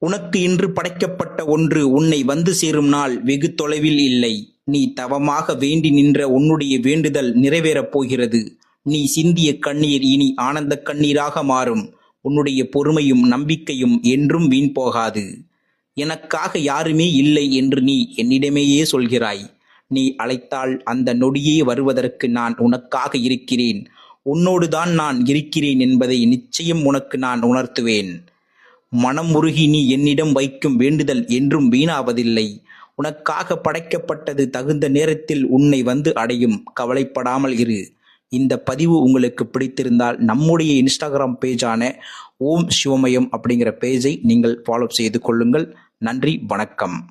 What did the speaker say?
உனக்கு இன்று படைக்கப்பட்ட ஒன்று உன்னை வந்து சேரும் நாள் வெகு தொலைவில் இல்லை. நீ தவமாக வேண்டி நின்ற உன்னுடைய வேண்டுதல் நிறைவேறப் போகிறது. நீ சிந்திய கண்ணீர் இனி ஆனந்தக் கண்ணீராக மாறும். உன்னுடைய பொறுமையும் நம்பிக்கையும் என்றும் வீண் போகாது. எனக்காக யாருமே இல்லை என்று நீ என்னிடமேயே சொல்கிறாய். நீ அழைத்தால் அந்த நொடியே வருவதற்கு நான் உனக்காக இருக்கிறேன். உன்னோடுதான் நான் இருக்கிறேன் என்பதை நிச்சயம் உனக்கு நான் உணர்த்துவேன். மனம் உருகி நீ என்னிடம் வைக்கும் வேண்டுதல் என்றும் வீணாவதில்லை. உனக்காக படைக்கப்பட்டது தகுந்த நேரத்தில் உன்னை வந்து அடையும். கவலைப்படாமல் இரு. இந்த பதிவு உங்களுக்கு பிடித்திருந்தால் நம்முடைய இன்ஸ்டாகிராம் பேஜான ஓம் சிவமயம் அப்படிங்கிற பேஜை நீங்கள் ஃபாலோ செய்து கொள்ளுங்கள். நன்றி, வணக்கம்.